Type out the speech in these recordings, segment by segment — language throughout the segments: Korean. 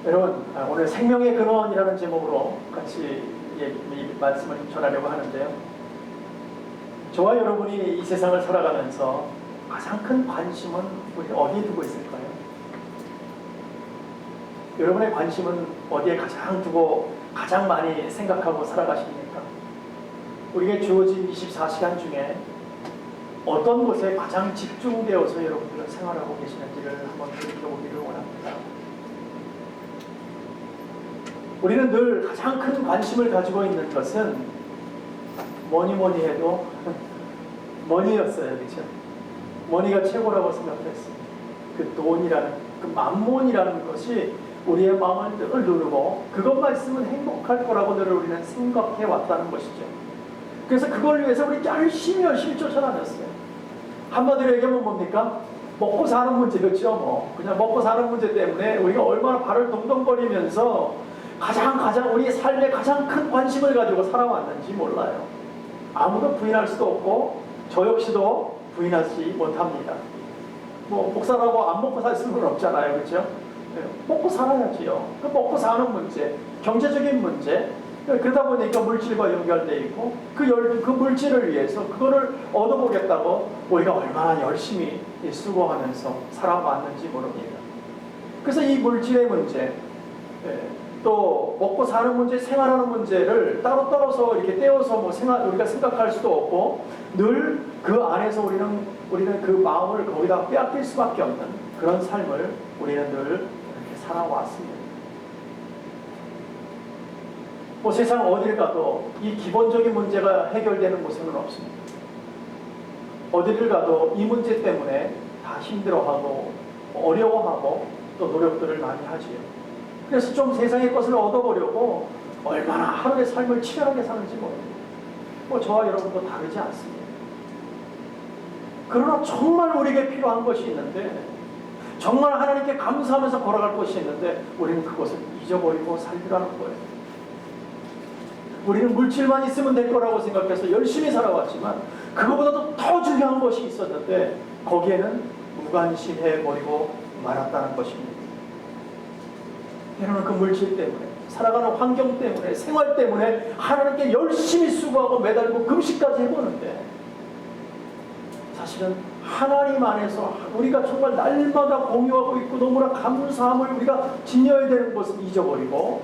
여러분, 오늘 생명의 근원이라는 제목으로 같이 이 말씀을 전하려고 하는데요. 저와 여러분이 이 세상을 살아가면서 가장 큰 관심은 우리 어디에 두고 있을까요? 여러분의 관심은 어디에 가장 두고 가장 많이 생각하고 살아가십니까? 우리에게 주어진 24시간 중에 어떤 곳에 가장 집중되어서 여러분들은 생활하고 계시는지를 한번 들여다보기를 원합니다. 우리는 늘 가장 큰 관심을 가지고 있는 것은 뭐니 해도 머니였어요. 그렇죠? 머니가 최고라고 생각했어요. 그 돈이라는, 그 만몬이라는 것이 우리의 마음을 늘 누르고 그것만 있으면 행복할 거라고 늘 우리는 생각해 왔다는 것이죠. 그래서 그걸 위해서 우리 열심히 쫓아다녔어요. 한마디로 얘기하면 뭡니까? 먹고 사는 문제였죠. 그냥 먹고 사는 문제 때문에 우리가 얼마나 발을 동동거리면서 가장 우리의 삶에 가장 큰 관심을 가지고 살아왔는지 몰라요. 아무도 부인할 수도 없고 저 역시도 부인하지 못합니다. 목사라고 안 먹고 살 수는 없잖아요. 그렇죠? 먹고 살아야지요. 그 먹고 사는 문제, 경제적인 문제, 그러다 보니까 물질과 연결되어 있고 그 물질을 위해서 그거를 얻어보겠다고 우리가 얼마나 열심히 수고하면서 살아왔는지 모릅니다. 그래서 이 물질의 문제, 또 먹고 사는 문제, 생활하는 문제를 따로 떨어서 이렇게 떼어서 우리가 생각할 수도 없고 늘 그 안에서 우리는 그 마음을 거기다 빼앗길 수밖에 없는 그런 삶을 우리는 늘 이렇게 살아왔습니다. 세상 어딜 가도 이 기본적인 문제가 해결되는 곳은 없습니다. 어디를 가도 이 문제 때문에 다 힘들어하고 어려워하고 또 노력들을 많이 하지요. 그래서 좀 세상의 것을 얻어보려고 얼마나 하루의 삶을 치열하게 사는지 모릅니다. 저와 여러분도 다르지 않습니다. 그러나 정말 우리에게 필요한 것이 있는데, 정말 하나님께 감사하면서 걸어갈 것이 있는데 우리는 그것을 잊어버리고 살기라는 거예요. 우리는 물질만 있으면 될 거라고 생각해서 열심히 살아왔지만 그거보다도 더 중요한 것이 있었는데 거기에는 무관심해버리고 말았다는 것입니다. 때로는 그 물질 때문에, 살아가는 환경 때문에, 생활 때문에 하나님께 열심히 수고하고 매달리고 금식까지 해보는데 사실은 하나님 안에서 우리가 정말 날마다 공유하고 있고 너무나 감사함을 우리가 지녀야 되는 것을 잊어버리고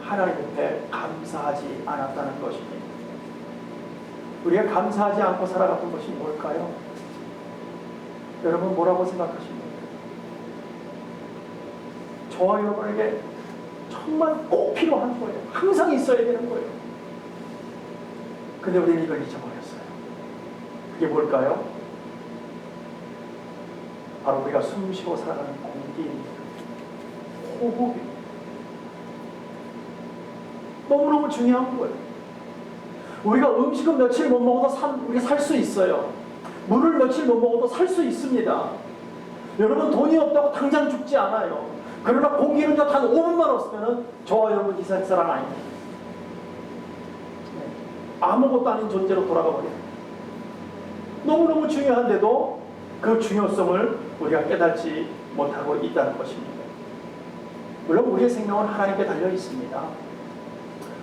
하나님 앞에 감사하지 않았다는 것입니다. 우리가 감사하지 않고 살아갔던 것이 뭘까요? 여러분 뭐라고 생각하십니까? 저와 여러분에게 정말 꼭 필요한 거예요. 항상 있어야 되는 거예요. 근데 우리는 이걸 잊어버렸어요. 그게 뭘까요? 바로 우리가 숨쉬고 살아가는 공기입니다. 호흡입니다. 너무너무 중요한 거예요. 우리가 음식은 며칠 못 먹어도 우리가 살 수 있어요. 물을 며칠 못 먹어도 살 수 있습니다. 여러분 돈이 없다고 당장 죽지 않아요. 그러나 공기는요, 단 5분만 없으면 저와 여러분 이 세상 사람 아닙니다. 아무것도 아닌 존재로 돌아가 버려요. 너무너무 중요한데도 그 중요성을 우리가 깨닫지 못하고 있다는 것입니다. 물론 우리의 생명은 하나님께 달려 있습니다.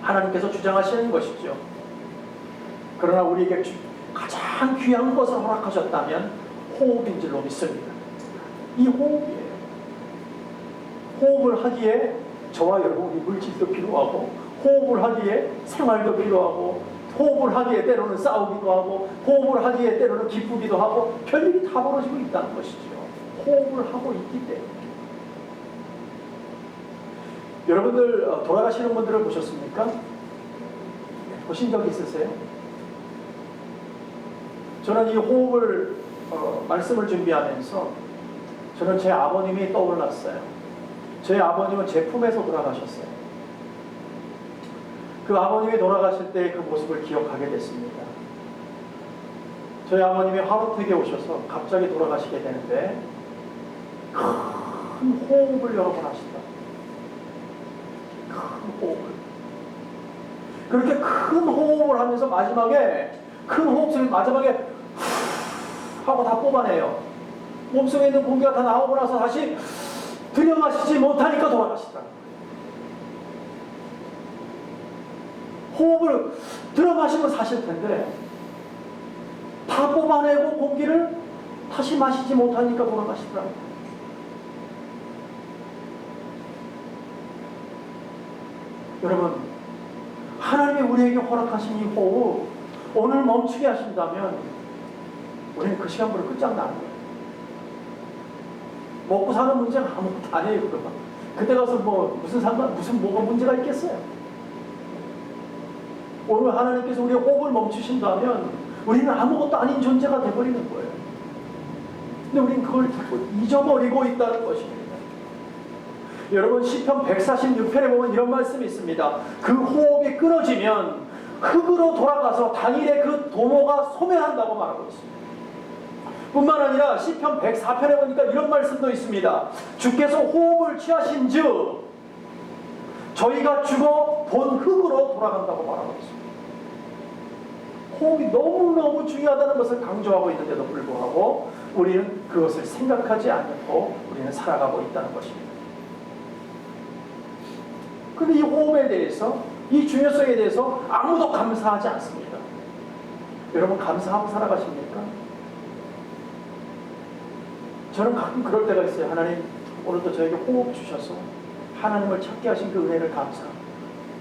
하나님께서 주장하시는 것이죠. 그러나 우리에게 가장 귀한 것을 허락하셨다면 호흡인 줄로 믿습니다. 이 호흡이에요. 호흡을 하기에 저와 여러분이 물질도 필요하고, 호흡을 하기에 생활도 필요하고, 호흡을 하기에 때로는 싸우기도 하고, 호흡을 하기에 때로는 기쁘기도 하고, 별일이 다 벌어지고 있다는 것이죠. 호흡을 하고 있기 때문에. 여러분들 돌아가시는 분들을 보셨습니까? 보신 적 있으세요? 저는 이 호흡을 말씀을 준비하면서 저는 제 아버님이 떠올랐어요. 제 아버님은 제 품에서 돌아가셨어요. 그 아버님이 돌아가실 때 그 모습을 기억하게 됐습니다. 저희 아버님이 하루택에 오셔서 갑자기 돌아가시게 되는데 큰 호흡을 여러 번 하시다. 큰 호흡을. 그렇게 큰 호흡을 하면서 마지막에 큰 호흡 속에 마지막에 하고 다 뽑아내요. 몸속에 있는 공기가 다 나오고 나서 다시 들여마시지 못하니까 돌아가시더라고요. 호흡을 들어 마시면 사실 텐데 다 뽑아내고 공기를 다시 마시지 못하니까 돌아가시더라고요. 여러분, 하나님이 우리에게 허락하신 이 호흡 오늘 멈추게 하신다면 우리는 그 시간부터 끝장나는 거예요. 먹고 사는 문제는 아무것도 아니에요. 그거. 그때 가서 무슨 뭐가 문제가 있겠어요? 오늘 하나님께서 우리의 호흡을 멈추신다면 우리는 아무것도 아닌 존재가 되어버리는 거예요. 근데 우리는 그걸 자꾸 잊어버리고 있다는 것입니다. 여러분, 시편 146편에 보면 이런 말씀이 있습니다. 그 호흡이 끊어지면 흙으로 돌아가서 당일에 그 도모가 소멸한다고 말하고 있습니다. 뿐만 아니라 시편 104편에 보니까 이런 말씀도 있습니다. 주께서 호흡을 취하신 즉 저희가 죽어 본 흙으로 돌아간다고 말하고 있습니다. 호흡이 너무너무 중요하다는 것을 강조하고 있는데도 불구하고 우리는 그것을 생각하지 않고 우리는 살아가고 있다는 것입니다. 그런데 이 호흡에 대해서, 이 중요성에 대해서 아무도 감사하지 않습니다. 여러분, 감사하고 살아가십니까? 저는 가끔 그럴 때가 있어요. 하나님, 오늘도 저에게 호흡 주셔서 하나님을 찾게 하신 그 은혜를 감사하고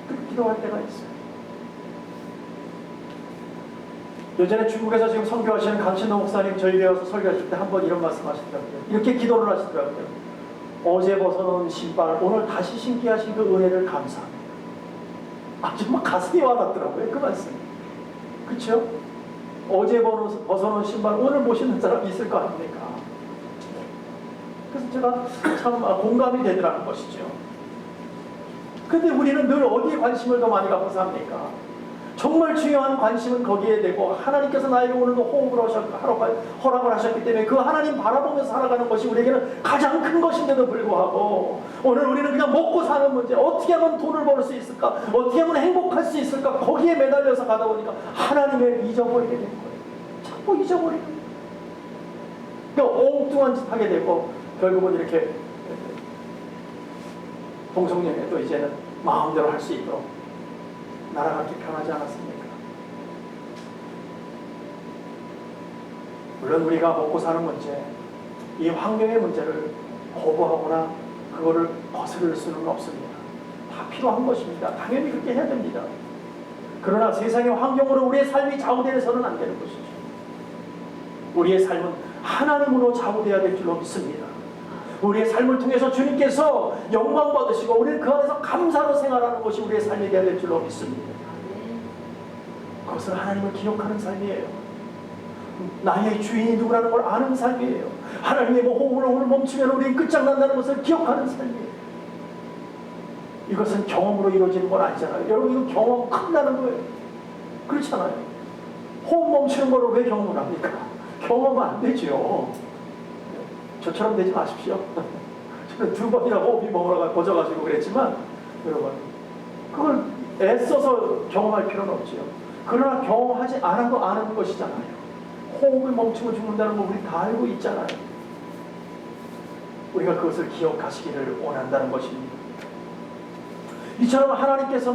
그렇게 기도할 때가 있어요. 예전에 중국에서 지금 선교하시는 강신도 목사님 저희 배워서 설교하실 때 한 번 이런 말씀 하시더라고요. 이렇게 기도를 하시더라고요. 어제 벗어놓은 신발 오늘 다시 신게 하신 그 은혜를 감사합니다. 정말 가슴이 와닿더라고요. 그 말씀. 그렇죠? 어제 벗어놓은 신발 오늘 못 신는 사람 있을 거 아닙니까? 그래서 제가 참 공감이 되더라는 것이죠. 근데 우리는 늘 어디에 관심을 더 많이 갖고 삽니까? 정말 중요한 관심은 거기에 되고 하나님께서 나에게 오늘도 호흡을 허락을 하셨기 때문에 그 하나님 바라보면서 살아가는 것이 우리에게는 가장 큰 것인데도 불구하고 오늘 우리는 그냥 먹고 사는 문제, 어떻게 하면 돈을 벌 수 있을까, 어떻게 하면 행복할 수 있을까, 거기에 매달려서 가다 보니까 하나님을 잊어버리게 된 거예요. 자꾸 잊어버리는 거예요. 그러니까 엉뚱한 짓 하게 되고 결국은 이렇게 동성연애도 이제는 마음대로 할 수 있도록 날아가기 편하지 않았습니까? 물론 우리가 먹고 사는 문제, 이 환경의 문제를 거부하거나 그거를 거스를 수는 없습니다. 다 필요한 것입니다. 당연히 그렇게 해야 됩니다. 그러나 세상의 환경으로 우리의 삶이 좌우되어서는 안 되는 것이죠. 우리의 삶은 하나님으로 좌우되어야 될 줄로 믿습니다. 우리의 삶을 통해서 주님께서 영광 받으시고 우리는 그 안에서 감사로 생활하는 것이 우리의 삶이 되어야 될 줄로 믿습니다. 그것은 하나님을 기억하는 삶이에요. 나의 주인이 누구라는 걸 아는 삶이에요. 하나님의 호흡을 오늘 멈추면 우리는 끝장난다는 것을 기억하는 삶이에요. 이것은 경험으로 이루어지는 건 아니잖아요. 여러분, 이거 경험 끝나는 거예요. 그렇잖아요. 호흡 멈추는 거를 왜 경험을 합니까? 경험은 안 되죠. 저처럼 되지 마십시오. 저는 2번이나 호흡이 멎어가지고 그랬지만 여러분, 그걸 애써서 경험할 필요는 없죠. 그러나 경험하지 않아도 아는 것이잖아요. 호흡을 멈추고 죽는다는 걸 우리 다 알고 있잖아요. 우리가 그것을 기억하시기를 원한다는 것입니다. 이처럼 하나님께서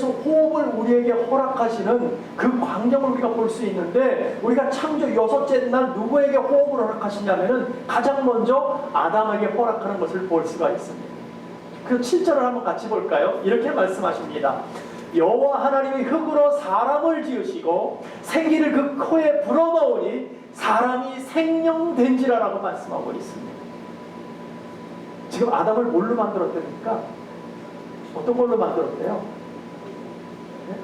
호흡을 우리에게 허락하시는 그 광경을 우리가 볼 수 있는데, 우리가 창조 6째 날 누구에게 호흡을 허락하시냐면은 가장 먼저 아담에게 허락하는 것을 볼 수가 있습니다. 그 7절을 한번 같이 볼까요? 이렇게 말씀하십니다. 여호와 하나님이 흙으로 사람을 지으시고 생기를 그 코에 불어넣으니 사람이 생명된지라라고 말씀하고 있습니다. 지금 아담을 뭘로 만들었답니까? 어떤 걸로 만들었대요? 네?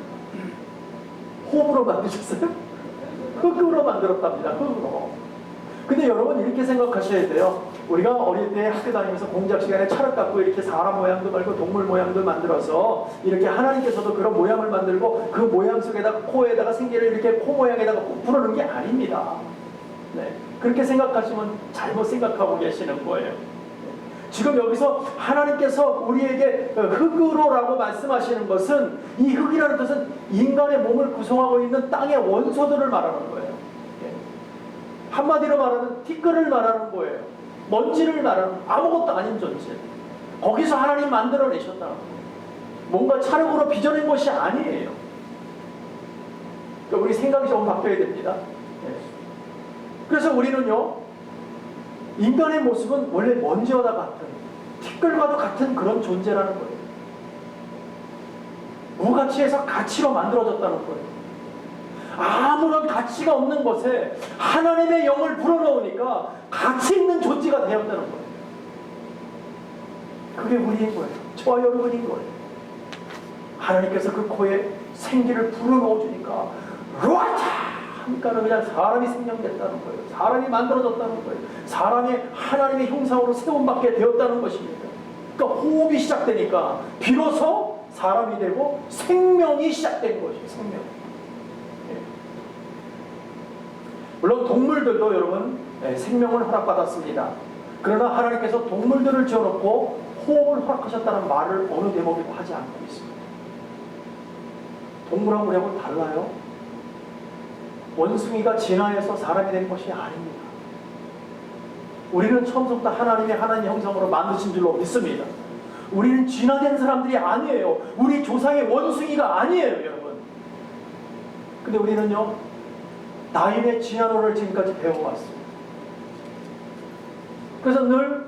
호흡으로 만드셨어요? 흙으로 만들었답니다. 흙으로. 근데 여러분, 이렇게 생각하셔야 돼요. 우리가 어릴 때 학교 다니면서 공작 시간에 찰흙 갖고 이렇게 사람 모양도 말고 동물 모양도 만들어서 이렇게 하나님께서도 그런 모양을 만들고 그 모양 속에다가 코에다가 생기를 이렇게 코 모양에다가 불어넣은 게 아닙니다. 네. 그렇게 생각하시면 잘못 생각하고 계시는 거예요. 지금 여기서 하나님께서 우리에게 흙으로라고 말씀하시는 것은, 이 흙이라는 뜻은 인간의 몸을 구성하고 있는 땅의 원소들을 말하는 거예요. 한마디로 말하면 티끌을 말하는 거예요. 먼지를 말하는, 아무것도 아닌 존재. 거기서 하나님 만들어내셨다는 거예요. 뭔가 차력으로 빚어낸 것이 아니에요. 그러니까 우리 생각이 좀 바뀌어야 됩니다. 예. 그래서 우리는요, 인간의 모습은 원래 먼지와 같은, 티끌과도 같은 그런 존재라는 거예요. 무가치에서 가치로 만들어졌다는 거예요. 아무런 가치가 없는 것에 하나님의 영을 불어넣으니까 가치 있는 존재가 되었다는 거예요. 그게 우리인 거예요. 저와 여러분인 거예요. 하나님께서 그 코에 생기를 불어넣어주니까 루아차 하니까 그냥 사람이 생명됐다는 거예요. 사람이 만들어졌다는 거예요. 사람이 하나님의 형상으로 세움받게 되었다는 것입니다. 그러니까 호흡이 시작되니까 비로소 사람이 되고 생명이 시작된 것이에요. 생명. 물론 동물들도 여러분 생명을 허락받았습니다. 그러나 하나님께서 동물들을 지어놓고 호흡을 허락하셨다는 말을 어느 대목에도 하지 않고 있습니다. 동물하고 우리하고는 달라요. 원숭이가 진화해서 사람이 된 것이 아닙니다. 우리는 처음부터 하나님의 하나님 형상으로 만드신 줄로 믿습니다. 우리는 진화된 사람들이 아니에요. 우리 조상의 원숭이가 아니에요, 여러분. 근데 우리는요, 다윈의 진화론을 지금까지 배워왔습니다. 그래서 늘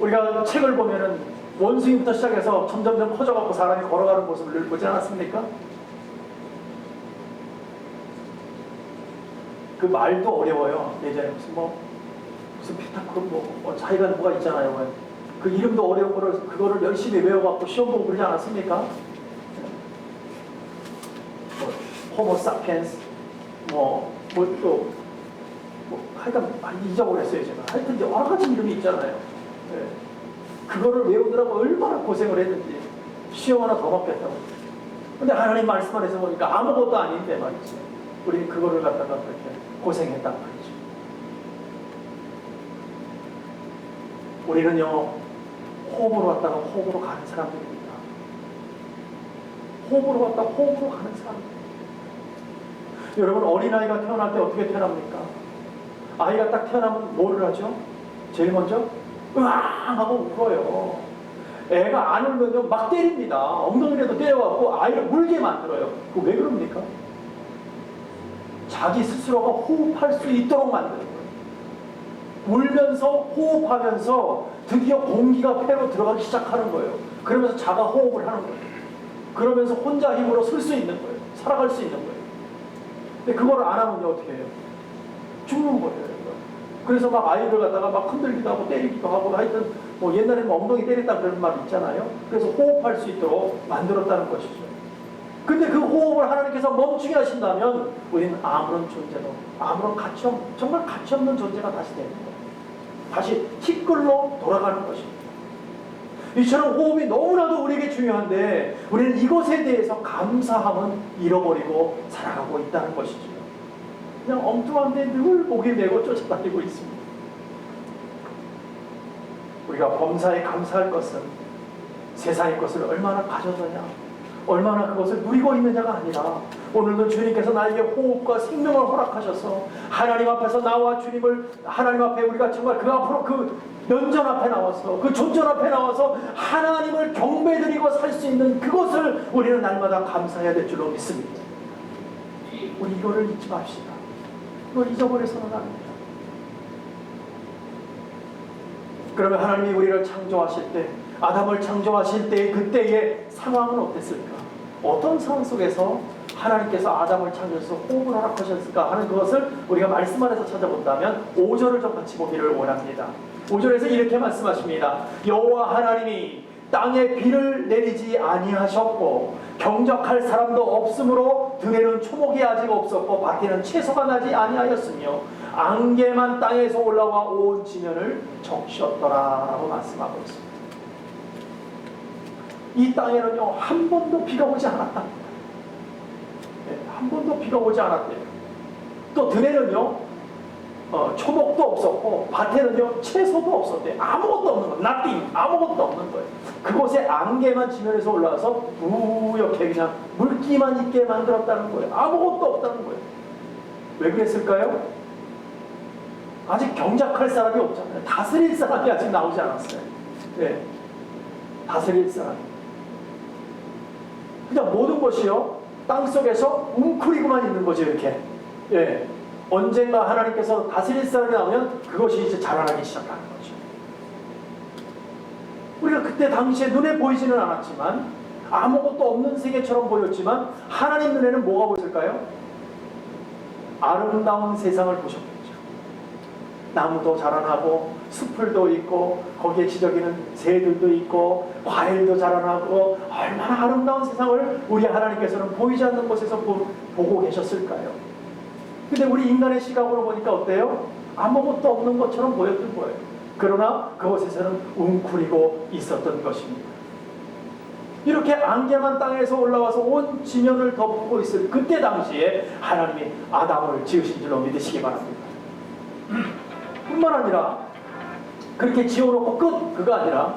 우리가 책을 보면은 원숭이부터 시작해서 점점점 커져갖고 사람이 걸어가는 모습을 늘 보지 않았습니까? 그 말도 어려워요. 예전에 무슨 피타크 자기가 뭐가 있잖아요. 그 이름도 어려운 거를 그거를 열심히 외워갖고 시험 보고 그러지 않았습니까? 호모 사피엔스 하여간 많이 잊어버렸어요, 제가. 하여튼 여러 가지 이름이 있잖아요. 네. 그거를 외우느라고 얼마나 고생을 했는지 시험 하나 더 받겠다고. 근데 하나님 말씀 안에서 보니까 아무것도 아닌데 말이죠. 우리는 그거를 갖다가 그렇게 고생했단 말이죠. 우리는요, 호흡으로 왔다가 호흡으로 가는 사람들입니다. 호흡으로 왔다가 호흡으로 가는 사람들. 여러분, 어린아이가 태어날 때 어떻게 태어납니까? 아이가 딱 태어나면 뭐를 하죠? 제일 먼저 으앙 하고 울어요. 애가 안 울면요 막 때립니다. 엉덩이라도 때려갖고 아이를 울게 만들어요. 그거 왜 그럽니까? 자기 스스로가 호흡할 수 있도록 만드는 거예요. 울면서 호흡하면서 드디어 공기가 폐로 들어가기 시작하는 거예요. 그러면서 자가 호흡을 하는 거예요. 그러면서 혼자 힘으로 설 수 있는 거예요. 살아갈 수 있는 거예요. 근데 그거를 안 하면요 어떻게 해요? 죽는 거예요. 그래서 막 아이를 갖다가 막 흔들기도 하고 때리기도 하고 하여튼 옛날에는 엉덩이 때렸다 그런 말 있잖아요. 그래서 호흡할 수 있도록 만들었다는 것이죠. 근데 그 호흡을 하나님께서 멈추게 하신다면 우리는 아무런 존재도 아무런 정말 가치 없는 존재가 다시 되는 거예요. 다시 티끌로 돌아가는 것입니다. 이처럼 호흡이 너무나도 우리에게 중요한데 우리는 이것에 대해서 감사함은 잃어버리고 살아가고 있다는 것이죠. 그냥 엉뚱한데 늘 목이 메고 쫓아다니고 있습니다. 우리가 범사에 감사할 것은 세상의 것을 얼마나 가져서냐, 얼마나 그것을 누리고 있느냐가 아니라 오늘도 주님께서 나에게 호흡과 생명을 허락하셔서 하나님 앞에서 나와 주님을 하나님 앞에 우리가 정말 그 앞으로 그 면전 앞에 나와서 그 존전 앞에 나와서 하나님을 경배드리고 살 수 있는 그것을 우리는 날마다 감사해야 될 줄로 믿습니다. 우리 이거를 잊지 맙시다. 이걸 잊어버려서는 안 됩니다. 그러면 하나님이 우리를 창조하실 때 아담을 창조하실 때 그때의 상황은 어땠을까? 어떤 상황 속에서 하나님께서 아담을 창조해서 호흡을 허락하셨을까 하는 그것을 우리가 말씀 안에서 찾아본다면 5절을 좀 같이 보기를 원합니다. 5절에서 이렇게 말씀하십니다. 여호와 하나님이 땅에 비를 내리지 아니하셨고 경작할 사람도 없으므로 들에는 초목이 아직 없었고 밭에는 채소가 나지 아니하였으며 안개만 땅에서 올라와 온 지면을 적셨더라 라고 말씀하고 있습니다. 이 땅에는요 한 번도 비가 오지 않았답니다. 네, 한 번도 비가 오지 않았대요. 또 들에는요 초목도 없었고 밭에는요 채소도 없었대요. 아무것도 없는 거예요. nothing, 아무것도 없는 거예요. 그곳에 안개만 지면에서 올라와서 뿌옇게 그냥 물기만 있게 만들었다는 거예요. 아무것도 없다는 거예요. 왜 그랬을까요? 아직 경작할 사람이 없잖아요. 다스릴 사람이 아직 나오지 않았어요. 네, 다스릴 사람. 그냥 모든 것이요 땅속에서 웅크리고만 있는 거죠. 이렇게. 예. 언젠가 하나님께서 다스릴 사람이 나오면 그것이 이제 자라나기 시작하는 거죠. 우리가 그때 당시에 눈에 보이지는 않았지만 아무것도 없는 세계처럼 보였지만 하나님 눈에는 뭐가 보였을까요? 아름다운 세상을 보셨겠죠. 나무도 자라나고 숲풀도 있고 거기에 지저귀는 새들도 있고 과일도 자라나고 얼마나 아름다운 세상을 우리 하나님께서는 보이지 않는 곳에서 보고 계셨을까요? 근데 우리 인간의 시각으로 보니까 어때요? 아무것도 없는 것처럼 보였던 거예요. 그러나 그곳에서는 웅크리고 있었던 것입니다. 이렇게 안개만 땅에서 올라와서 온 지면을 덮고 있을 그때 당시에 하나님이 아담을 지으신 줄로 믿으시기 바랍니다. 뿐만 아니라 그렇게 지어놓고 그거 아니라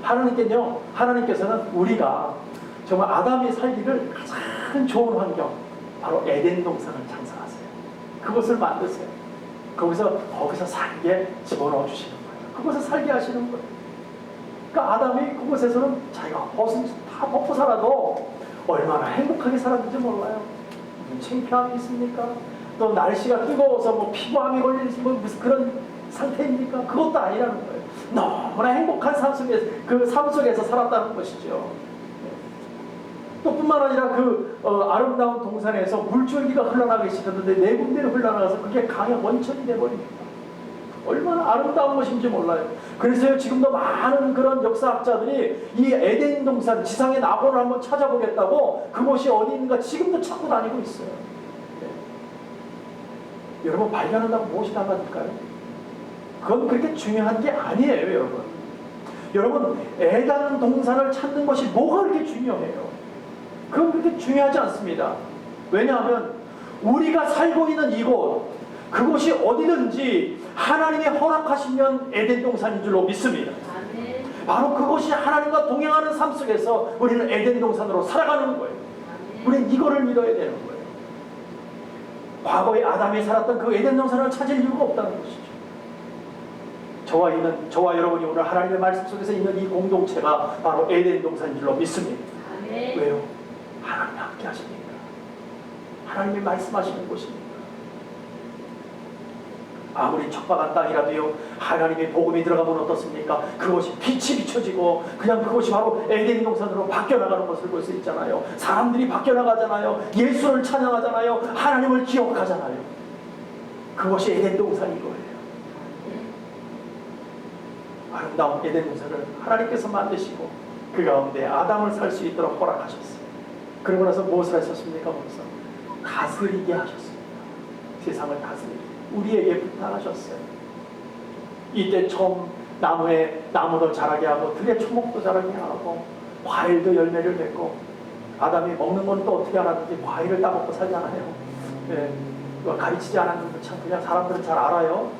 하나님께서는 우리가 정말 아담이 살기를 가장 좋은 환경, 바로 에덴 동산을 창설하세요. 그것을 만드세요. 거기서 살게 집어넣어 주시는 거예요. 그곳에 살게 하시는 거예요. 그러니까 아담이 그곳에서는 자기가 벗은 다 벗고 살아도 얼마나 행복하게 살았는지 몰라요. 무슨 창피함이 있습니까? 또 날씨가 뜨거워서 뭐 피부암이 걸리는 무슨 그런 상태입니까? 그것도 아니라는 거예요. 너무나 행복한 삶 속에서 살았다는 것이죠. 또 뿐만 아니라 아름다운 동산에서 물줄기가 흘러나가기 시작했는데 네 군데로 흘러나가서 그게 강의 원천이 되어버립니다. 얼마나 아름다운 것인지 몰라요. 그래서 지금도 많은 그런 역사학자들이 이 에덴 동산, 지상의 낙원을 한번 찾아보겠다고 그곳이 어디 있는가 지금도 찾고 다니고 있어요. 네. 여러분 발견한다고 무엇이 달라질까요? 그건 그렇게 중요한 게 아니에요, 여러분. 여러분, 에덴 동산을 찾는 것이 뭐가 그렇게 중요해요? 그건 그렇게 중요하지 않습니다. 왜냐하면 우리가 살고 있는 이곳, 그곳이 어디든지 하나님이 허락하시면 에덴 동산인 줄로 믿습니다. 아멘. 바로 그것이 하나님과 동행하는 삶 속에서 우리는 에덴 동산으로 살아가는 거예요. 아멘. 우리는 이거를 믿어야 되는 거예요. 과거에 아담이 살았던 그 에덴 동산을 찾을 이유가 없다는 것이죠. 저와 여러분이 오늘 하나님의 말씀 속에서 있는 이 공동체가 바로 에덴 동산인 줄로 믿습니다. 아멘. 왜요? 하나님이 함께 하시니까. 하나님이 말씀하시는 곳입니다. 아무리 척박한 땅이라도요, 하나님의 복음이 들어가면 어떻습니까? 그것이 빛이 비춰지고 그냥 그것이 바로 에덴 동산으로 바뀌어나가는 것을 볼 수 있잖아요. 사람들이 바뀌어나가잖아요. 예수를 찬양하잖아요. 하나님을 기억하잖아요. 그것이 에덴 동산인 거예요. 아름다운 에덴 동산을 하나님께서 만드시고 그 가운데 아담을 살 수 있도록 허락하셨어요. 그러고 나서 무엇을 하셨습니까? 거기서 다스리게 하셨습니다. 세상을 다스리게 우리에게 부탁하셨어요. 이때 처음 나무도 자라게 하고 들에 초목도 자라게 하고 과일도 열매를 맺고 아담이 먹는 건 또 어떻게 알았는지 과일을 따먹고 살잖아요. 네, 가르치지 않았는데 참 그냥 사람들은 잘 알아요.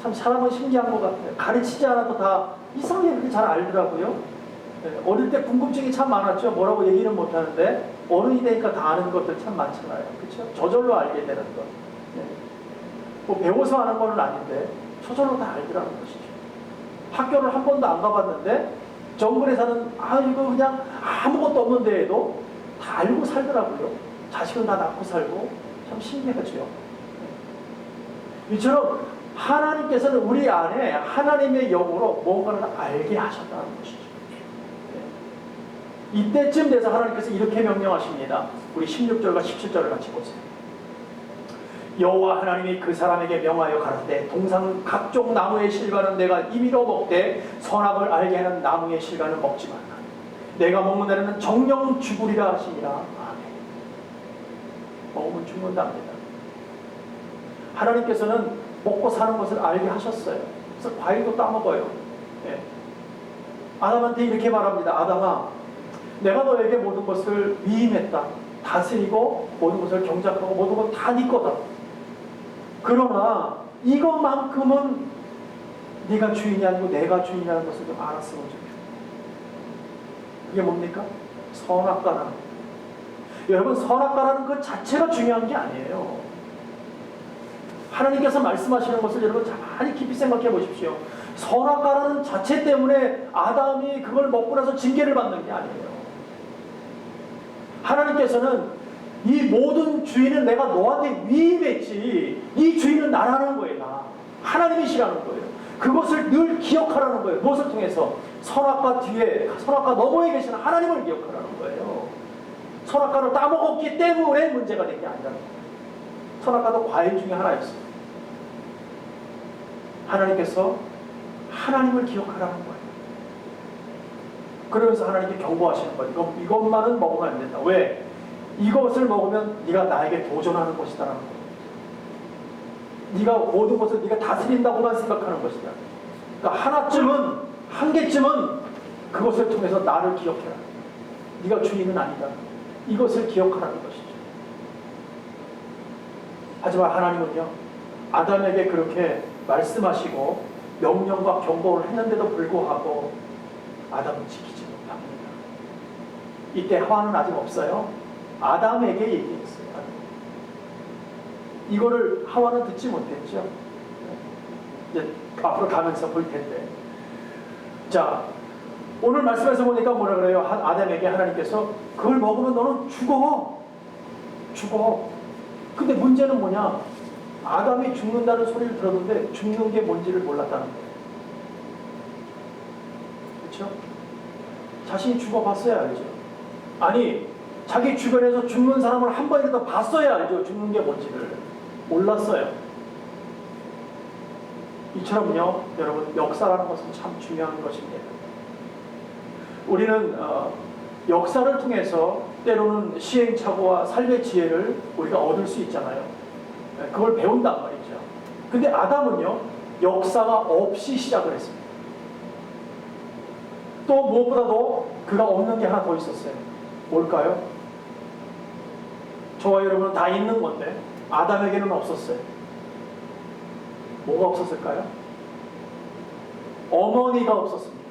참 사람은 신기한 것 같아요. 가르치지 않아도 다 이상하게 그렇게 잘 알더라고요. 네, 어릴 때 궁금증이 참 많았죠. 뭐라고 얘기는 못하는데 어른이 되니까 다 아는 것들 참 많잖아요. 그렇죠? 저절로 알게 되는 것. 네. 뭐 배워서 하는 건 아닌데 저절로 다 알더라는 것이죠. 학교를 한 번도 안 가봤는데 정글에 사는 이거 그냥 아무것도 없는 데에도 다 알고 살더라고요. 자식은 다 낳고 살고 참 신기하죠. 네. 이처럼 하나님께서는 우리 안에 하나님의 영으로 뭔가를 알게 하셨다는 것이죠. 네. 이때쯤 돼서 하나님께서 이렇게 명령하십니다. 우리 16절과 17절을 같이 보세요. 여호와 하나님이 그 사람에게 명하여 가라사대 동산 각종 나무의 실과는 내가 임의로 먹되 선악을 알게 하는 나무의 실과는 먹지 말라. 내가 먹는 날에는 정령 죽으리라 하시니라. 아멘. 먹으면 죽는답니다. 하나님께서는 먹고 사는 것을 알게 하셨어요. 그래서 과일도 따먹어요. 네. 아담한테 이렇게 말합니다. 아담아, 내가 너에게 모든 것을 위임했다. 다스리고 모든 것을 경작하고 모든 것 다 네 거다. 그러나 이것만큼은 네가 주인이 아니고 내가 주인이라는 것을 좀 알았으면 좋겠다. 그게 뭡니까? 선악과라는 거예요. 여러분, 선악과라는 것 자체가 중요한 게 아니에요. 하나님께서 말씀하시는 것을 여러분 많이 깊이 생각해 보십시오. 선악과라는 자체 때문에 아담이 그걸 먹고 나서 징계를 받는 게 아니에요. 하나님께서는 이 모든 주인은 내가 너한테 위임했지, 이 주인은 나라는 거예요. 나. 하나님이시라는 거예요. 그것을 늘 기억하라는 거예요. 무엇을 통해서? 선악과 뒤에, 선악과 너머에 계시는 하나님을 기억하라는 거예요. 선악과를 따먹었기 때문에 문제가 된 게 아니라는 거예요. 선악과도 과일 중에 하나였어요. 하나님께서 하나님을 기억하라는 거예요. 그러면서 하나님께 경고하시는 거예요. 이것만은 먹으면 안 된다. 왜? 이것을 먹으면 네가 나에게 도전하는 것이다라는 거예요. 네가 모든 것을 네가 다스린다고만 생각하는 것이다. 그러니까 하나쯤은, 한 개쯤은 그것을 통해서 나를 기억해라. 네가 주인은 아니다. 이것을 기억하라는 것이죠. 하지만 하나님은요, 아담에게 그렇게 말씀하시고 명령과 경고를 했는데도 불구하고 아담은 지키지 못합니다. 이때 하와는 아직 없어요. 아담에게 얘기했어요. 이거를 하와는 듣지 못했죠. 이제 앞으로 가면서 볼 텐데. 자, 오늘 말씀에서 보니까 뭐라 그래요? 아담에게 하나님께서 그걸 먹으면 너는 죽어. 죽어. 근데 문제는 뭐냐? 아담이 죽는다는 소리를 들었는데 죽는 게 뭔지를 몰랐다는 거예요. 그렇죠? 자신이 죽어봤어야 알죠. 아니, 자기 주변에서 죽는 사람을 한 번이라도 봤어야 알죠. 죽는 게 뭔지를. 몰랐어요. 이처럼요, 여러분, 역사라는 것은 참 중요한 것입니다. 우리는 역사를 통해서 때로는 시행착오와 삶의 지혜를 우리가 얻을 수 있잖아요. 그걸 배운단 말이죠. 근데 아담은요, 역사가 없이 시작을 했습니다. 또 무엇보다도 그가 없는 게 하나 더 있었어요. 뭘까요? 저와 여러분은 다 있는 건데 아담에게는 없었어요. 뭐가 없었을까요? 어머니가 없었습니다.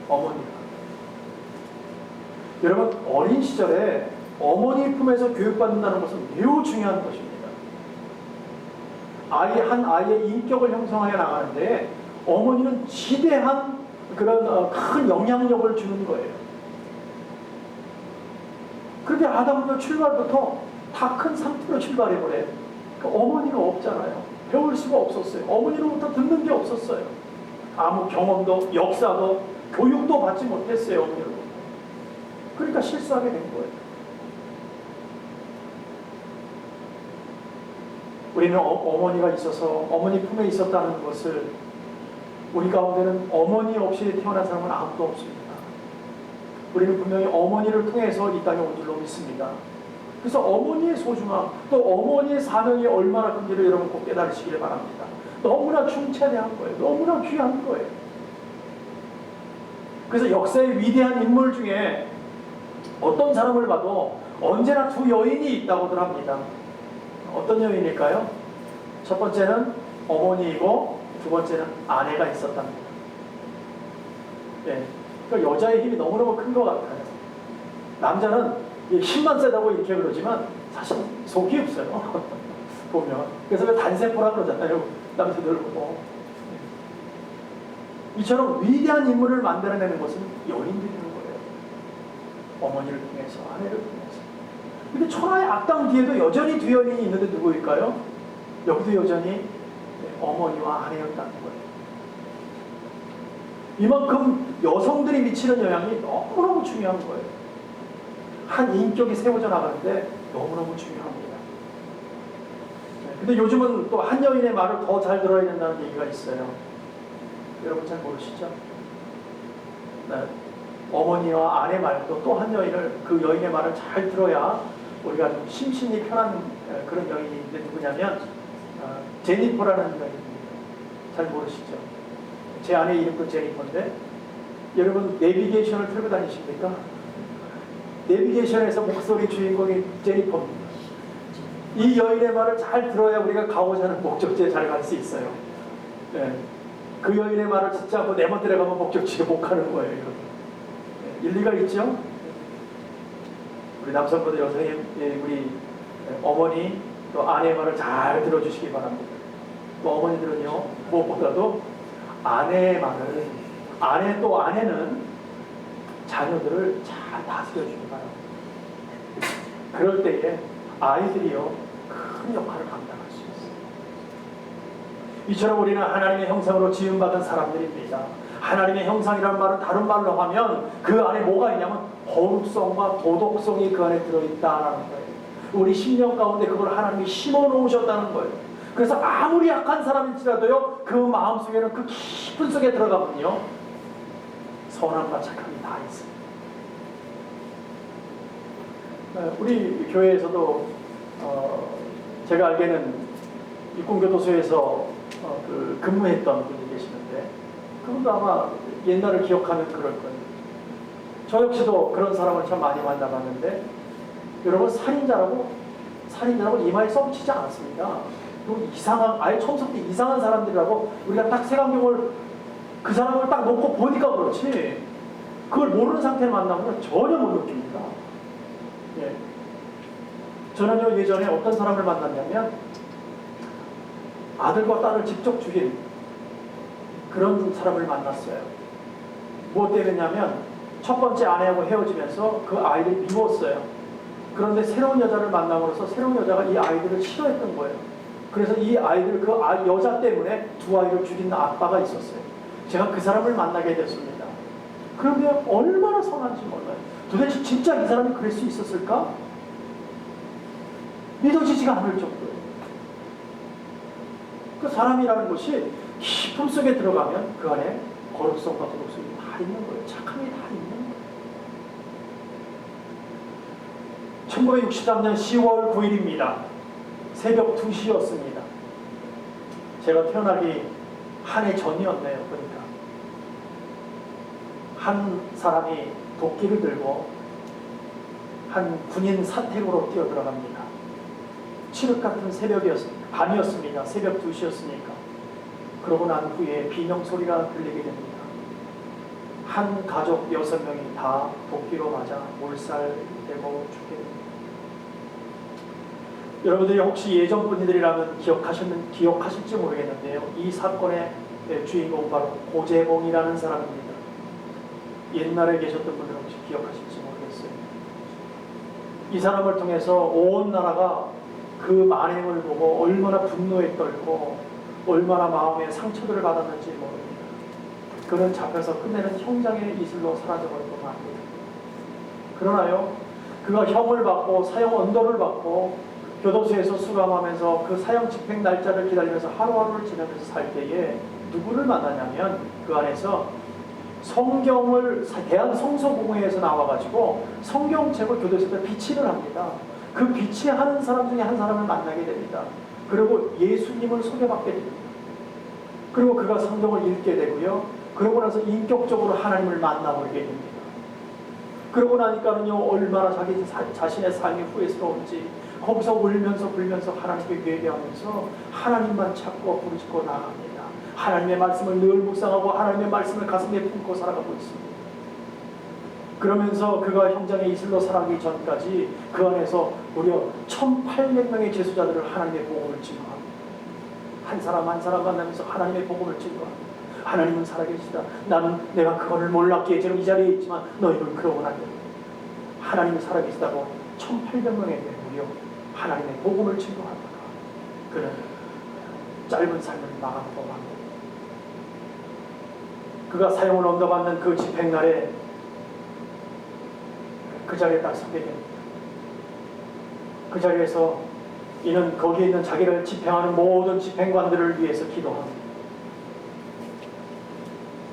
어머니가. 여러분, 어린 시절에 어머니 품에서 교육받는다는 것은 매우 중요한 것입니다. 한 아이의 인격을 형성해 나가는데 어머니는 지대한 그런 큰 영향력을 주는 거예요. 그런데 아담도 출발부터 다 큰 상태로 출발해버려요. 그러니까 어머니가 없잖아요. 배울 수가 없었어요. 어머니로부터 듣는 게 없었어요. 아무 경험도, 역사도, 교육도 받지 못했어요. 어머니로부터. 그러니까 실수하게 된 거예요. 우리는 어머니가 있어서 어머니 품에 있었다는 것을, 우리 가운데는 어머니 없이 태어난 사람은 아무도 없습니다. 우리는 분명히 어머니를 통해서 이 땅에 온 줄로 믿습니다. 그래서 어머니의 소중함, 또 어머니의 사명이 얼마나 큰지를 여러분 꼭 깨달으시길 바랍니다. 너무나 중차대한 거예요. 너무나 귀한 거예요. 그래서 역사의 위대한 인물 중에 어떤 사람을 봐도 언제나 두 여인이 있다고들 합니다. 어떤 여인일까요? 첫 번째는 어머니이고 두 번째는 아내가 있었답니다. 네. 그러니까 여자의 힘이 너무너무 큰 것 같아요. 남자는 힘만 세다고 이렇게 그러지만 사실 속이 없어요. 보면. 그래서 왜 단세포라 그러잖아요. 남자들 보고. 이처럼 위대한 인물을 만들어내는 것은 여인들이는 거예요. 어머니를 통해서, 아내를 통해서. 근데 천하의 악당 뒤에도 여전히 두 여인이 있는데 누구일까요? 여기도 여전히 어머니와 아내였다는 거예요. 이만큼 여성들이 미치는 영향이 너무너무 중요한 거예요. 한 인격이 세워져 나가는데 너무너무 중요합니다. 근데 요즘은 또 한 여인의 말을 더 잘 들어야 된다는 얘기가 있어요. 여러분 잘 모르시죠? 네. 어머니와 아내 말고 또 한 여인을, 그 여인의 말을 잘 들어야 우리가 좀 심신이 편한 그런 여인이 있는데 누구냐면 제니퍼라는 여인입니다. 잘 모르시죠? 제 아내 이름도 제니퍼인데 여러분 내비게이션을 틀고 다니십니까? 내비게이션에서 목소리 주인공이 제니퍼입니다. 이 여인의 말을 잘 들어야 우리가 가고자 하는 목적지에 잘 갈 수 있어요. 네. 그 여인의 말을 듣지 않고 내 멋대로 가면 목적지에 못 가는 거예요. 네. 일리가 있죠? 우리 남성분들, 여성의 우리 어머니 또 아내의 말을 잘 들어주시기 바랍니다. 또 어머니들은요, 무엇보다도 아내의 말을, 아내는 자녀들을 잘 다스려주기 바랍니다. 그럴 때에 아이들이요 큰 역할을 감당할 수 있어요. 이처럼 우리는 하나님의 형상으로 지음받은 사람들입니다. 하나님의 형상이라는 말은 다른 말로 하면 그 안에 뭐가 있냐면 거룩성과 도덕성이 그 안에 들어있다라는 거예요. 우리 심령 가운데 그걸 하나님이 심어놓으셨다는 거예요. 그래서 아무리 약한 사람일지라도요 그 마음속에는 그 깊은 속에 들어가면요 선함과 착함이 다 있습니다. 우리 교회에서도 제가 알기에는 육군교도소에서 근무했던 분이 계시는데 그분도 아마 옛날을 기억하면 그럴 거예요. 저 역시도 그런 사람을 참 많이 만나봤는데 여러분 살인자라고 이마에 썸치지 않았습니다. 그리고 아예 처음부터 이상한 사람들이라고 우리가 딱 색안경을 그 사람을 딱 놓고 보니까 그렇지 그걸 모르는 상태를 만나면 전혀 못 느낍니다. 예. 저는요 예전에 어떤 사람을 만났냐면 아들과 딸을 직접 죽인 그런 사람을 만났어요. 무엇 때문이냐면 첫 번째 아내하고 헤어지면서 그 아이를 미웠어요. 그런데 새로운 여자를 만남으로써 새로운 여자가 이 아이들을 싫어했던 거예요. 그래서 이 아이들 여자 때문에 두 아이를 죽인 아빠가 있었어요. 제가 그 사람을 만나게 됐습니다. 그런데 얼마나 선한지 몰라요. 도대체 진짜 이 사람이 그럴 수 있었을까? 믿어지지가 않을 정도예요. 그 사람이라는 것이 깊음 속에 들어가면 그 안에 거룩성과 도덕성이 다 있는 거예요. 착함이 다 있는 거예요. 1963년 10월 9일입니다. 새벽 2시였습니다. 제가 태어나기 한 해 전이었네요. 보니까 한 사람이 도끼를 들고 한 군인 사택으로 뛰어들어갑니다. 칠흑 같은 새벽이었습니다. 밤이었습니다. 새벽 2시였으니까. 그러고 난 후에 비명소리가 들리게 됩니다. 한 가족 6명이 다 도끼로 맞아 몰살되고 죽게 됩니다. 여러분들이 혹시 예전 분들이라면 기억하실지 모르겠는데요. 이 사건의 주인공 바로 고재봉이라는 사람입니다. 옛날에 계셨던 분들은 혹시 기억하실지 모르겠어요. 이 사람을 통해서 온 나라가 그 만행을 보고 얼마나 분노에 떨고 얼마나 마음에 상처들을 받았는지 모릅니다. 그는 잡혀서 끝내는 형장의 이슬로 사라져버리고 맙니다. 그러나요, 그가 형을 받고 사형 언도를 받고 교도소에서 수감하면서 그 사형 집행 날짜를 기다리면서 하루하루를 지내면서 살 때에 누구를 만나냐면 그 안에서 성경을 대한성서공회에서 나와가지고 성경책을 교도소에서 비치를 합니다. 그 비치하는 사람 중에 한 사람을 만나게 됩니다. 그리고 예수님을 소개받게 됩니다. 그리고 그가 성경을 읽게 되고요. 그러고 나서 인격적으로 하나님을 만나버리게 됩니다. 그러고 나니까는요 얼마나 자기 자신의 삶이 후회스러운지 거기서 울면서 불면서 하나님께 회개하면서 하나님만 찾고 부르짖고 나아갑니다. 하나님의 말씀을 늘 묵상하고 하나님의 말씀을 가슴에 품고 살아가고 있습니다. 그러면서 그가 형장의 이슬로 살아가기 전까지 그 안에서 무려 1800명의 제수자들을 하나님의 복음을 증거합니다. 한 사람 한 사람 만나면서 하나님의 복음을 증거합니다. 하나님은 살아계시다. 나는 내가 그거를 몰랐기에 지금 이 자리에 있지만 너희는 그러고 나니 하나님이 살아계시다고 1800명에게 무려 하나님의 복음을 증거하다가 그는 짧은 삶을 마감하고 맙니다. 그가 사형을 언도받는 그 집행날에 그 자리에 딱 서게 됩니다. 그 자리에서 이는 거기에 있는 자기를 집행하는 모든 집행관들을 위해서 기도합니다.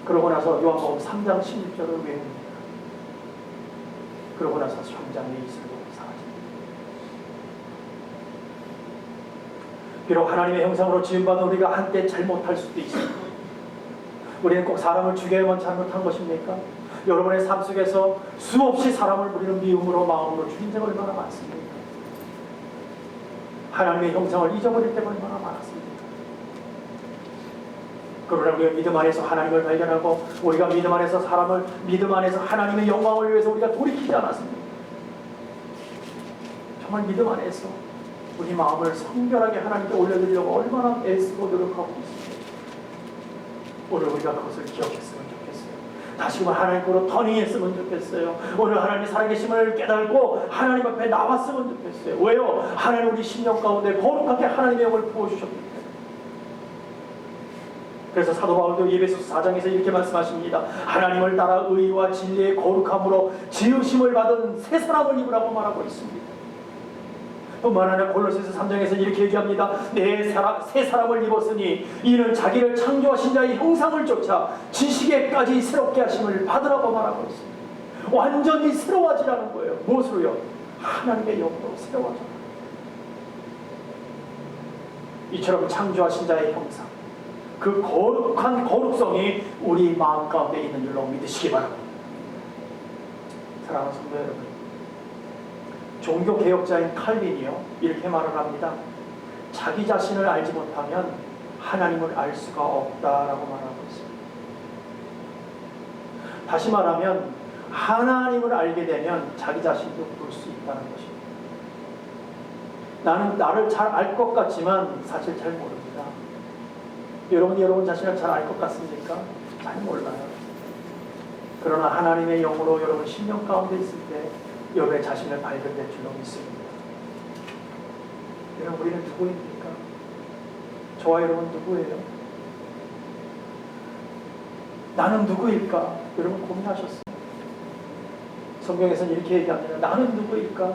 그러고 나서 요한복음 3장 16절을 외웁니다. 그러고 나서 현장에 이슬로 사라집니다. 비록 하나님의 형상으로 지음받은 우리가 한때 잘못할 수도 있습니다. 우리는 꼭 사람을 죽여야만 잘못한 것입니까? 여러분의 삶 속에서 수없이 사람을 우리는 미움으로 마음으로 죽인 적이 얼마나 많습니까? 하나님의 형상을 잊어버릴 때가 얼마나 많았습니까? 그러나 우리가 믿음 안에서 하나님을 발견하고 우리가 믿음 안에서 믿음 안에서 하나님의 영광을 위해서 우리가 돌이키지 않았습니까? 정말 믿음 안에서 우리 마음을 성결하게 하나님께 올려드리려고 얼마나 애쓰고 노력하고 있습니다. 오늘 우리가 그것을 기억했으면 좋겠어요. 다시금 하나님께로 터닝했으면 좋겠어요. 오늘 하나님의 살아계심을 깨닫고 하나님 앞에 나왔으면 좋겠어요. 왜요? 하나님 우리 심령 가운데 거룩하게 하나님의 영을 부어주셨기 때문에. 그래서 사도 바울도 에베소서 4장에서 이렇게 말씀하십니다. 하나님을 따라 의와 진리의 거룩함으로 지으심을 받은 새 사람을 입으라고 말하고 있습니다. 뿐만 아니라 골로새서 3장에서 이렇게 얘기합니다. 새 사람을 입었으니 이는 자기를 창조하신 자의 형상을 쫓아 지식에까지 새롭게 하심을 받으라고 말하고 있습니다. 완전히 새로워지라는 거예요. 무엇으로요? 하나님의 영으로 새로워져. 이처럼 창조하신 자의 형상, 그 거룩한 거룩성이 우리 마음 가운데 있는 줄로 믿으시기 바랍니다. 사랑하는 성도 여러분, 종교개혁자인 칼빈이요 이렇게 말을 합니다. 자기 자신을 알지 못하면 하나님을 알 수가 없다라고 말하고 있습니다. 다시 말하면 하나님을 알게 되면 자기 자신도 볼 수 있다는 것입니다. 나는 나를 잘 알 것 같지만 사실 잘 모릅니다. 여러분 자신을 잘 알 것 같습니까? 잘 몰라요. 그러나 하나님의 영으로 여러분 심령 가운데 있을 때 여러분의 자신을 발견될 줄로 믿습니다. 여러분 우리는 누구입니까? 저와 여러분 누구예요? 나는 누구일까? 여러분 고민하셨어요? 성경에서는 이렇게 얘기합니다. 나는 누구일까?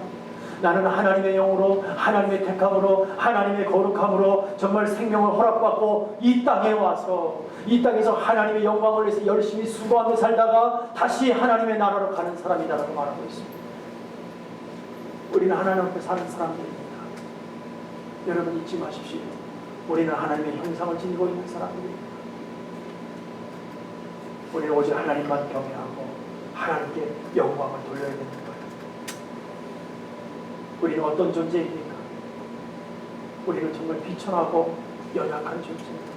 나는 하나님의 영으로, 하나님의 택함으로, 하나님의 거룩함으로 정말 생명을 허락받고 이 땅에 와서 이 땅에서 하나님의 영광을 위해서 열심히 수고하며 살다가 다시 하나님의 나라로 가는 사람이다라고 말하고 있습니다. 우리는 하나님 앞에 사는 사람들입니다. 여러분 잊지 마십시오. 우리는 하나님의 형상을 지니고 있는 사람들입니다. 우리는 오직 하나님만 경외하고 하나님께 영광을 돌려야 되는 거예요. 우리는 어떤 존재입니까? 우리는 정말 비천하고 연약한 존재입니다.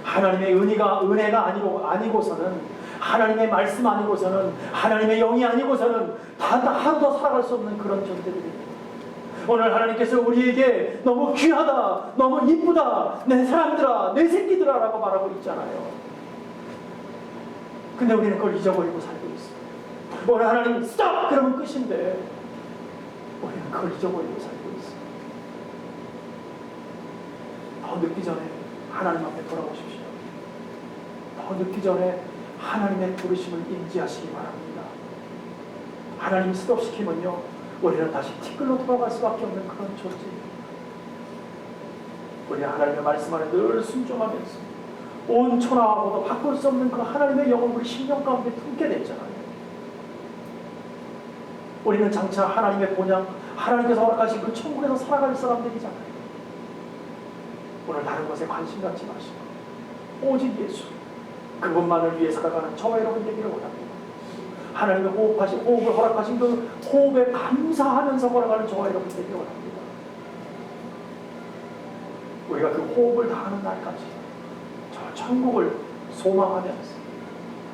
하나님의 은혜가 아니고서는 하나님의 말씀 아니고서는 하나님의 영이 아니고서는 하루도 살아갈 수 없는 그런 존재들입니다. 오늘 하나님께서 우리에게 너무 귀하다, 너무 이쁘다, 내 사람들아, 내 새끼들아 라고 말하고 있잖아요. 근데 우리는 그걸 잊어버리고 살고 있어요. 오늘 하나님 스톱! 그러면 끝인데 우리는 그걸 잊어버리고 살고 있어요. 더 늦기 전에 하나님 앞에 돌아오십시오. 더 늦기 전에 하나님의 부르심을 인지하시기 바랍니다. 하나님 스톱시키면요 우리는 다시 티끌로 돌아갈 수밖에 없는 그런 존재입니다. 우리는 하나님의 말씀 안에 늘 순종하면서 온 천하하고도 바꿀 수 없는 그 하나님의 영을 우리 심령 가운데 품게 됐잖아요. 우리는 장차 하나님의 본향, 하나님께서 허락하신 그 천국에서 살아갈 사람들이잖아요. 오늘 다른 것에 관심 갖지 마시고 오직 예수, 그분만을 위해 살아가는 저와 여러분 되기를 원합니다. 하나님의 호흡을 허락하신 그 호흡에 감사하면서 걸어가는 저와 여러분 되기를 원합니다. 우리가 그 호흡을 다하는 날까지 저 천국을 소망하면서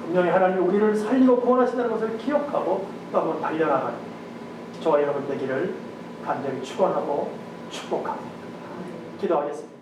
분명히 하나님이 우리를 살리고 구원하신다는 것을 기억하고 또 한번 달려나가는 저와 여러분 되기를 간절히 축원하고 축복합니다. 기도하겠습니다.